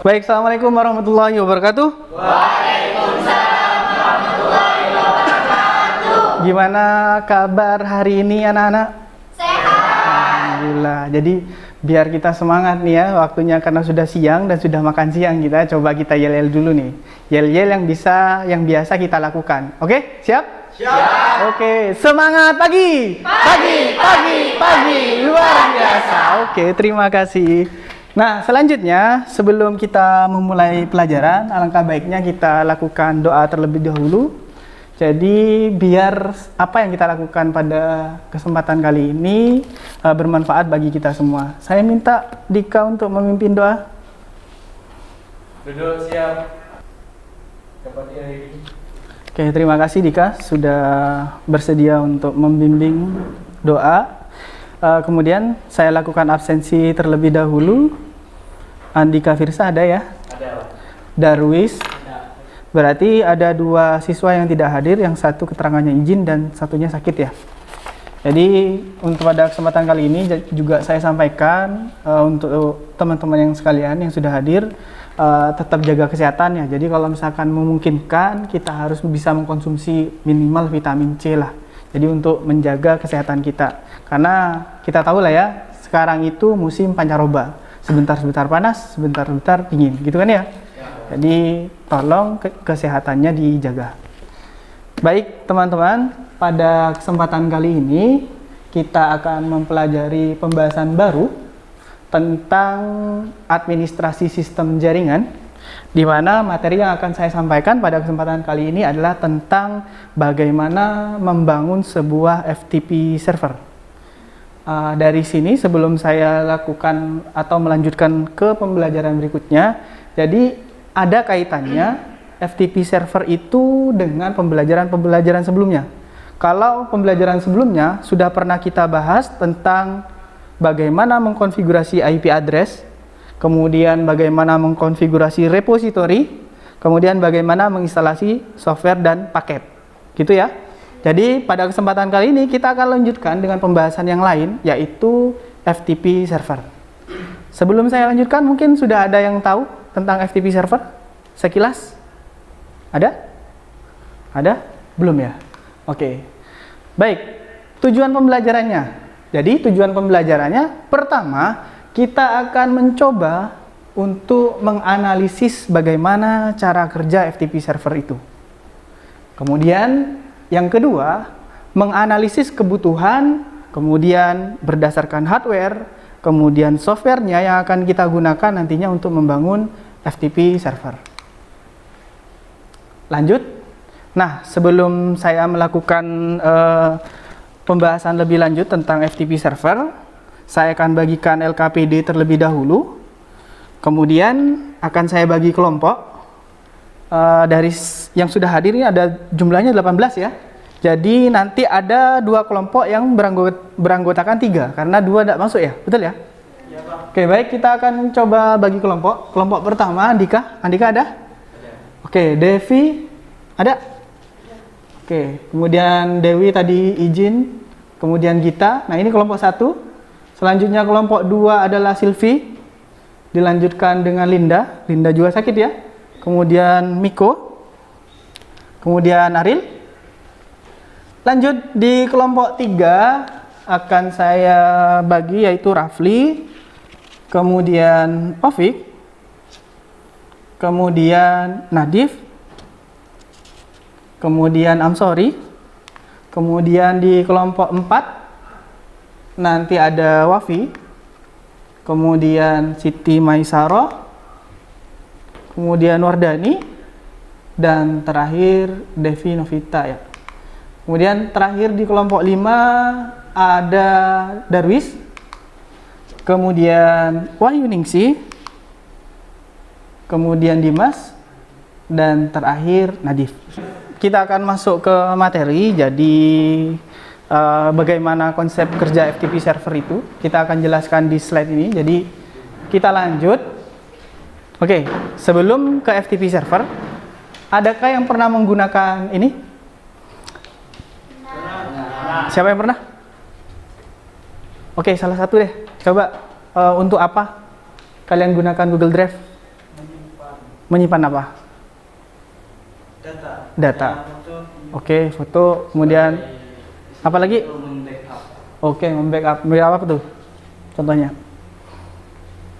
Baik, assalamualaikum warahmatullahi wabarakatuh. Waalaikumsalam warahmatullahi wabarakatuh. Gimana kabar hari ini anak-anak? Sehat. Alhamdulillah. Jadi biar kita semangat nih ya, waktunya karena sudah siang dan sudah makan siang, kita coba kita yel-yel dulu nih. Yel-yel yang biasa kita lakukan. Oke, siap? Siap. Oke, semangat pagi. Pagi. Luar biasa. Oke, terima kasih. Nah, selanjutnya sebelum kita memulai pelajaran, alangkah baiknya kita lakukan doa terlebih dahulu. Jadi biar apa yang kita lakukan pada kesempatan kali ini bermanfaat bagi kita semua. Saya minta Dika untuk memimpin doa. Duduk siap. Dapat diri. Oke, terima kasih Dika sudah bersedia untuk membimbing doa. Kemudian saya lakukan absensi terlebih dahulu. Andika Firsa ada ya? Ada. Darwis. Ada. Berarti ada 2 siswa yang tidak hadir, yang satu keterangannya izin dan satunya sakit ya. Jadi untuk pada kesempatan kali ini juga saya sampaikan untuk teman-teman yang sekalian yang sudah hadir, tetap jaga kesehatan ya. Jadi kalau misalkan memungkinkan kita harus bisa mengkonsumsi minimal vitamin C lah. Jadi untuk menjaga kesehatan kita. Karena kita tahu lah ya, sekarang itu musim pancaroba. Sebentar-sebentar panas, sebentar-sebentar dingin, gitu kan ya? Jadi tolong kesehatannya dijaga. Baik teman-teman, pada kesempatan kali ini kita akan mempelajari pembahasan baru tentang administrasi sistem jaringan, di mana materi yang akan saya sampaikan pada kesempatan kali ini adalah tentang bagaimana membangun sebuah FTP server. Dari sini sebelum saya lakukan atau melanjutkan ke pembelajaran berikutnya, jadi ada kaitannya FTP server itu dengan pembelajaran sebelumnya. Kalau pembelajaran sebelumnya sudah pernah kita bahas tentang bagaimana mengkonfigurasi IP address, kemudian bagaimana mengkonfigurasi repository, kemudian bagaimana menginstalasi software dan paket, gitu ya. Jadi pada kesempatan kali ini kita akan lanjutkan dengan pembahasan yang lain, yaitu FTP server. Sebelum saya lanjutkan, mungkin sudah ada yang tahu tentang FTP server? Sekilas? Ada? Ada? Belum ya? Oke. Baik, tujuan pembelajarannya. Jadi tujuan pembelajarannya, pertama, kita akan mencoba untuk menganalisis bagaimana cara kerja FTP server itu. Kemudian yang kedua, menganalisis kebutuhan, kemudian berdasarkan hardware, kemudian softwarenya yang akan kita gunakan nantinya untuk membangun FTP server. Lanjut. Nah, sebelum saya melakukan pembahasan lebih lanjut tentang FTP server, saya akan bagikan LKPD terlebih dahulu. Kemudian akan saya bagi kelompok. Dari yang sudah hadir ini ada jumlahnya 18 ya. Jadi nanti ada 2 kelompok yang beranggotakan 3 karena 2 tidak masuk ya, betul ya? Iya, Pak. Oke, baik, kita akan coba bagi kelompok. Kelompok pertama, Andika ada? Ada. Oke, Devi ada? Oke, kemudian Dewi tadi izin, kemudian Gita. Nah, ini kelompok 1. Selanjutnya kelompok 2 adalah Silvi. Dilanjutkan dengan Linda. Linda juga sakit ya. Kemudian Miko, kemudian Aril. Lanjut di kelompok 3 akan saya bagi, yaitu Rafli, kemudian Ovik, kemudian Nadif, kemudian Amsori. Kemudian di kelompok 4 nanti ada Wafi, kemudian Siti Maisaro, kemudian Wardani, dan terakhir Devi Novita ya. Kemudian terakhir di kelompok 5 ada Darwis, kemudian Wahyu Ningsi, kemudian Dimas, dan terakhir Nadif. Kita akan masuk ke materi. Jadi bagaimana konsep kerja FTP server itu kita akan jelaskan di slide ini. Jadi kita lanjut. Oke, sebelum ke FTP server, adakah yang pernah menggunakan ini? Siapa yang pernah? Oke, salah satu deh. Coba untuk apa kalian gunakan Google Drive? Menyimpan apa? Data. Oke, foto. Kemudian apa lagi? Oke, membackup. Membackup apa tuh? Contohnya?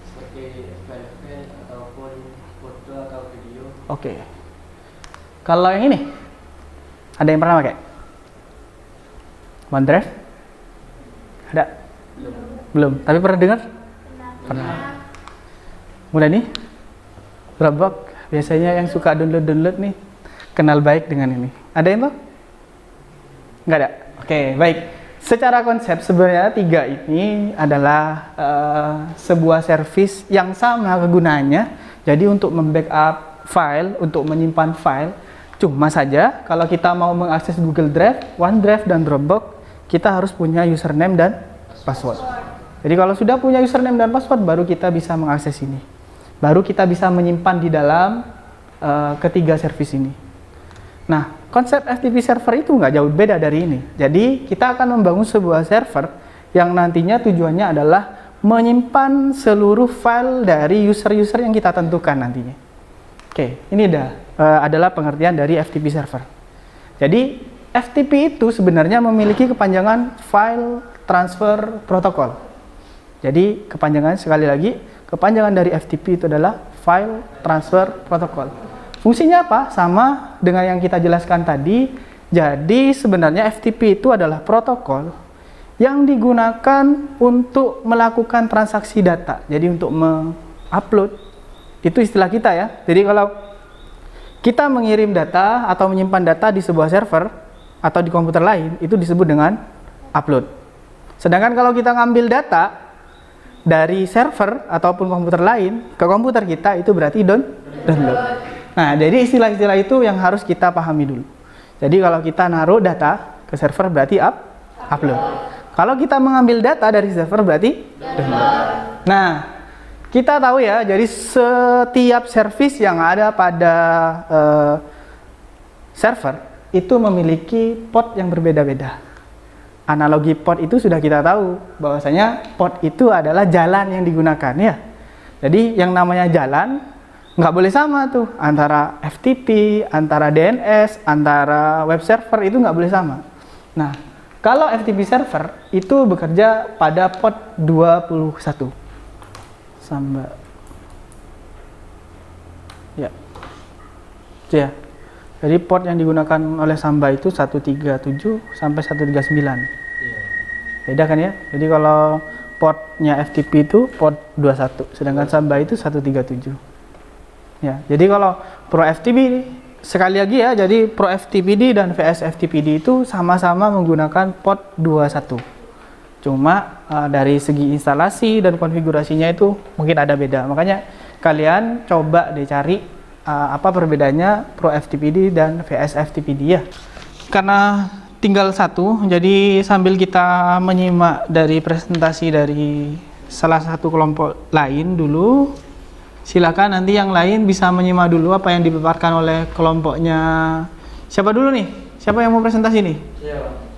Seperti file-file ataupun foto atau video. Oke. Kalau yang ini, ada yang pernah pakai? OneDrive? Ada? Belum. Tapi pernah dengar? Pernah. Mulai nih, Dropbox. Biasanya yang suka download nih, kenal baik dengan ini. Ada yang tuh? Nggak ada? Oke, baik. Secara konsep sebenarnya 3 ini adalah sebuah service yang sama kegunaannya. Jadi untuk membackup file, untuk menyimpan file, cuma saja kalau kita mau mengakses Google Drive, OneDrive, dan Dropbox, kita harus punya username dan password. Jadi kalau sudah punya username dan password, baru kita bisa mengakses ini. Baru kita bisa menyimpan di dalam ketiga service ini. Nah, konsep FTP server itu nggak jauh beda dari ini. Jadi kita akan membangun sebuah server yang nantinya tujuannya adalah menyimpan seluruh file dari user-user yang kita tentukan nantinya. Oke, ini adalah pengertian dari FTP server. Jadi FTP itu sebenarnya memiliki kepanjangan File Transfer Protocol. Jadi kepanjangan, sekali lagi, kepanjangan dari FTP itu adalah File Transfer Protocol. Fungsinya apa? Sama dengan yang kita jelaskan tadi. Jadi sebenarnya FTP itu adalah protokol yang digunakan untuk melakukan transaksi data. Jadi untuk mengupload, itu istilah kita ya. Jadi kalau kita mengirim data atau menyimpan data di sebuah server atau di komputer lain, itu disebut dengan upload. Sedangkan kalau kita ngambil data dari server ataupun komputer lain ke komputer kita, itu berarti download. Nah, jadi istilah-istilah itu yang harus kita pahami dulu. Jadi kalau kita naruh data ke server berarti upload. Kalau kita mengambil data dari server berarti download. Nah, kita tahu ya, jadi setiap service yang ada pada server itu memiliki port yang berbeda-beda. Analogi port itu sudah kita tahu, bahwasanya port itu adalah jalan yang digunakan ya. Jadi yang namanya jalan nggak boleh sama tuh, antara FTP, antara DNS, antara web server, itu nggak boleh sama. Nah, kalau FTP server itu bekerja pada port 21. Samba. Ya. Ya. Jadi port yang digunakan oleh Samba itu 137 sampai 139. Beda kan ya? Jadi kalau portnya FTP itu port 21, sedangkan Samba itu 137. Ya, jadi kalau Pro FTP, sekali lagi ya, jadi Pro FTPD dan VS FTPD itu sama-sama menggunakan port 21. Cuma dari segi instalasi dan konfigurasinya itu mungkin ada beda. Makanya kalian coba deh cari apa perbedaannya Pro FTPD dan VS FTPD ya. Karena tinggal satu, jadi sambil kita menyimak dari presentasi dari salah satu kelompok lain dulu, silakan nanti yang lain bisa menyimak dulu apa yang dipaparkan oleh kelompoknya. Siapa dulu nih? Siapa yang mau presentasi nih?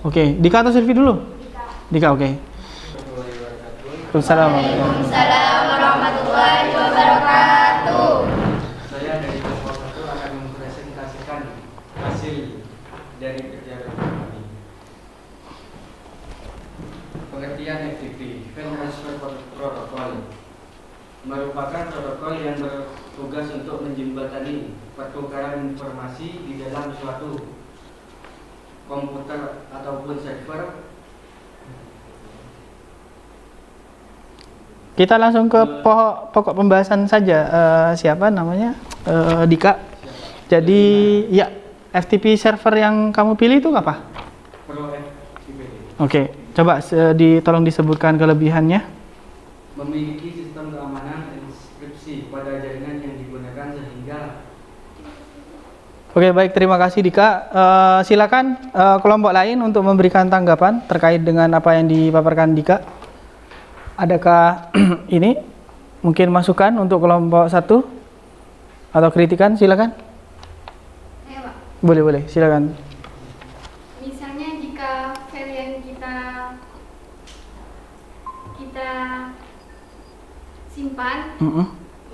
Oke, Dika atau Silvi dulu? Dika, oke. Assalamualaikum warahmatullahi wabarakatuh. Saya dari kelompok 1 akan mempresentasikan hasil dari kerja kami. Pengertian FTP, File Transfer Protocol, merupakan protokol yang bertugas untuk menjembatani pertukaran informasi di dalam suatu komputer ataupun server. Kita langsung ke pokok pembahasan saja. Siapa namanya? Dika. Jadi ya, FTP server yang kamu pilih itu apa? Pro FTP. Oke, coba tolong disebutkan kelebihannya. Memiliki sistem keamanan enkripsi pada jaringan yang digunakan sehingga. Oke, baik, terima kasih Dika. Silakan kelompok lain untuk memberikan tanggapan terkait dengan apa yang dipaparkan Dika. Adakah ini mungkin masukan untuk kelompok 1 atau kritikan? Silakan. Ayo, Pak. Boleh, silakan. Misalnya jika file yang kita simpan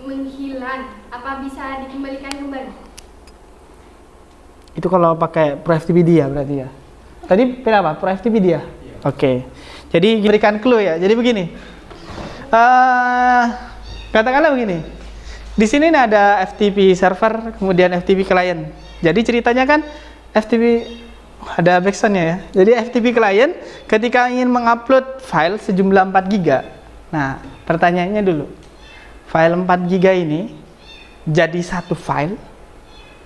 menghilang, apa bisa dikembalikan kembali? Itu kalau pakai Pro FTP dia berarti ya. Tadi pilih apa? Pro FTP dia? Oke. Jadi berikan clue ya. Jadi begini. Katakanlah begini. Di sini ada FTP server, kemudian FTP client. Jadi ceritanya kan FTP ada backsound-nya ya. Jadi FTP client ketika ingin mengupload file sejumlah 4 GB. Nah, pertanyaannya dulu. File 4 GB ini jadi satu file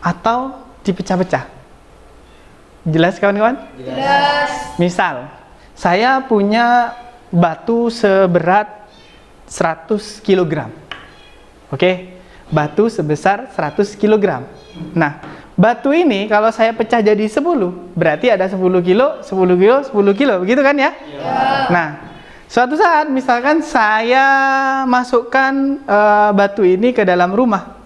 atau dipecah-pecah? Jelas kawan-kawan? Jelas. Misal, saya punya batu seberat 100 kg. Oke, batu sebesar 100 kg. Nah, batu ini kalau saya pecah jadi 10, berarti ada 10 kilo, 10 kilo, 10 kilo, begitu kan ya? Nah, suatu saat misalkan saya masukkan batu ini ke dalam rumah.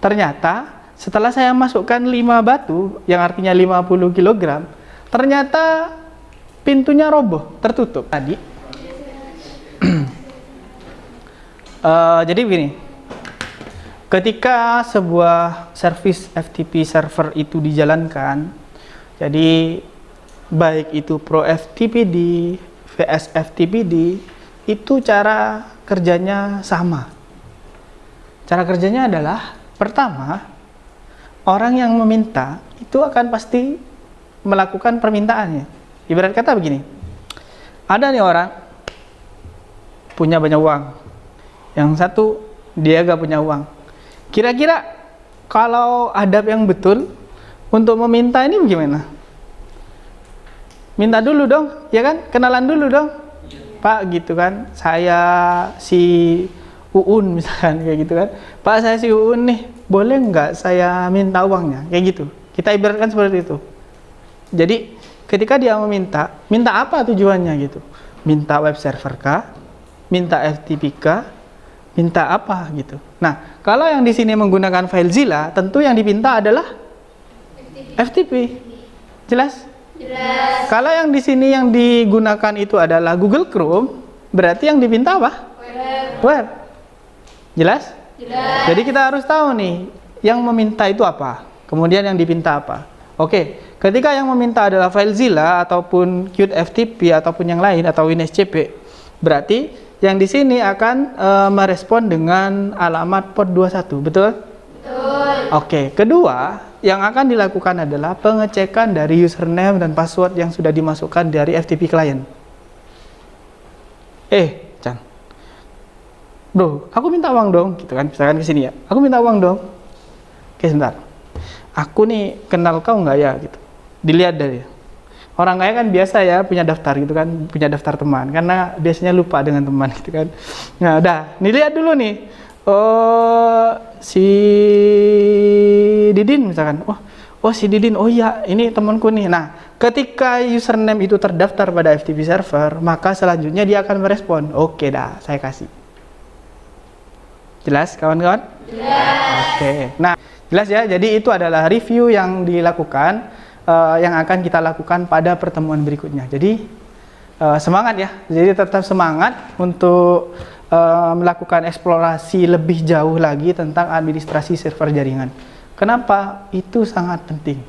Ternyata setelah saya masukkan 5 batu, yang artinya 50 kg, ternyata pintunya roboh, tertutup tadi. Jadi begini, ketika sebuah service FTP server itu dijalankan, jadi baik itu Pro FTPD, VS FTPD, itu cara kerjanya sama. Cara kerjanya adalah, pertama, orang yang meminta itu akan pasti melakukan permintaannya. Ibarat kata begini, ada nih orang punya banyak uang, yang satu dia gak punya uang. Kira-kira kalau adab yang betul untuk meminta ini gimana? Minta dulu dong, ya kan? Kenalan dulu dong, Pak, gitu kan? Saya si Uun misalkan, kayak gitu kan? Pak, saya si Uun nih, boleh nggak saya minta uangnya? Kayak gitu. Kita ibaratkan seperti itu. Jadi ketika dia meminta, minta apa tujuannya gitu? Minta web server kah? Minta FTP kah? Minta apa gitu? Nah, kalau yang di sini menggunakan FileZilla, tentu yang dipinta adalah FTP. Jelas? Jelas. Kalau yang di sini yang digunakan itu adalah Google Chrome, berarti yang dipinta apa? Web. Jelas? Jelas. Jadi kita harus tahu nih, yang meminta itu apa, kemudian yang dipinta apa. Oke, ketika yang meminta adalah FileZilla ataupun Qt FTP ataupun yang lain atau WinSCP, berarti yang di sini akan merespon dengan alamat port 21, betul? Betul. Oke, kedua yang akan dilakukan adalah pengecekan dari username dan password yang sudah dimasukkan dari FTP client. Chan, bro, aku minta uang dong, gitu kan? Misalkan ke sini ya, aku minta uang dong. Oke, sebentar. Aku nih kenal kau nggak ya? Gitu. Dilihat dari orang kaya kan biasa ya punya daftar gitu kan, punya daftar teman, karena biasanya lupa dengan teman gitu kan. Nah, udah, nih lihat dulu nih. Oh, si Didin misalkan. Oh si Didin. Oh iya, ini temanku nih. Nah, ketika username itu terdaftar pada FTP server, maka selanjutnya dia akan merespon. Oke dah, saya kasih. Jelas kawan-kawan? Jelas. Oke. Nah, jelas ya. Jadi itu adalah review yang dilakukan, yang akan kita lakukan pada pertemuan berikutnya. Jadi semangat ya. Jadi tetap semangat untuk melakukan eksplorasi lebih jauh lagi tentang administrasi server jaringan. Kenapa? Itu sangat penting.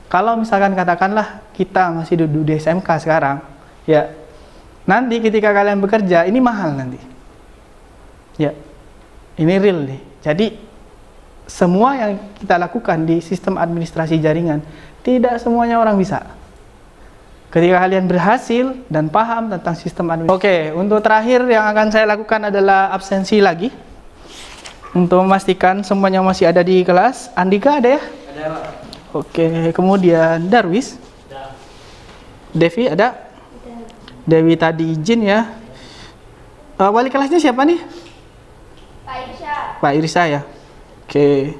Kalau misalkan katakanlah kita masih duduk di SMK sekarang, ya nanti ketika kalian bekerja ini mahal nanti. Ya, ini real nih. Jadi semua yang kita lakukan di sistem administrasi jaringan tidak semuanya orang bisa. Ketika kalian berhasil dan paham tentang sistem administrasi. Oke, untuk terakhir yang akan saya lakukan adalah absensi lagi. Untuk memastikan semuanya masih ada di kelas. Andika ada ya? Ada, Pak. Oke, kemudian Darwis? Ada. Devi ada? Dewi tadi izin ya. Wali kelasnya siapa nih? Pak Irsya. Pak Irsa ya. Oke.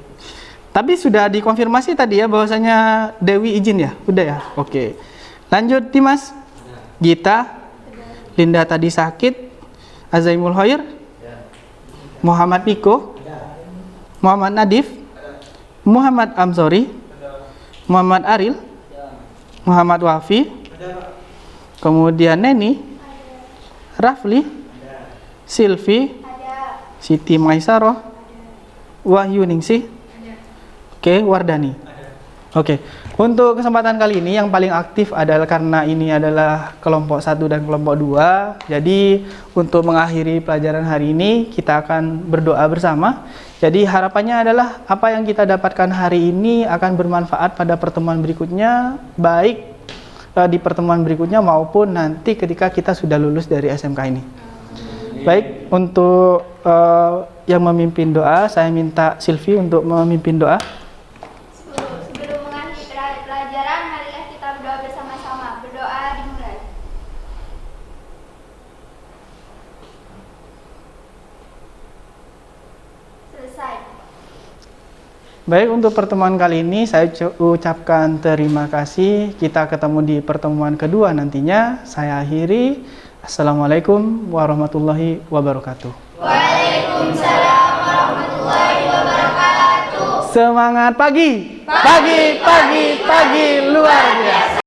Tapi sudah dikonfirmasi tadi ya bahwasanya Dewi izin ya? Udah ya? Oke. Lanjut Dimas. Gita. Linda tadi sakit. Azaimul Khair. Muhammad Piko. Muhammad Nadif. Muhammad Amzori. Muhammad Aril. Muhammad Wafi. Kemudian Neni. Rafli. Silvi. Siti Maisaroh, Wahyu Ningsih, oke, Wardani. Oke, untuk kesempatan kali ini yang paling aktif adalah karena ini adalah kelompok 1 dan kelompok 2. Jadi untuk mengakhiri pelajaran hari ini kita akan berdoa bersama. Jadi harapannya adalah apa yang kita dapatkan hari ini akan bermanfaat pada pertemuan berikutnya, baik di pertemuan berikutnya maupun nanti ketika kita sudah lulus dari SMK ini. Baik, untuk yang memimpin doa, saya minta Silvi untuk memimpin doa. Sebelum mengakhiri pelajaran, marilah kita berdoa bersama-sama. Berdoa dimulai. Selesai. Baik, untuk pertemuan kali ini saya ucapkan terima kasih. Kita ketemu di pertemuan kedua nantinya. Saya akhiri. Assalamualaikum warahmatullahi wabarakatuh. Waalaikumsalam warahmatullahi wabarakatuh. Semangat pagi! Pagi luar biasa!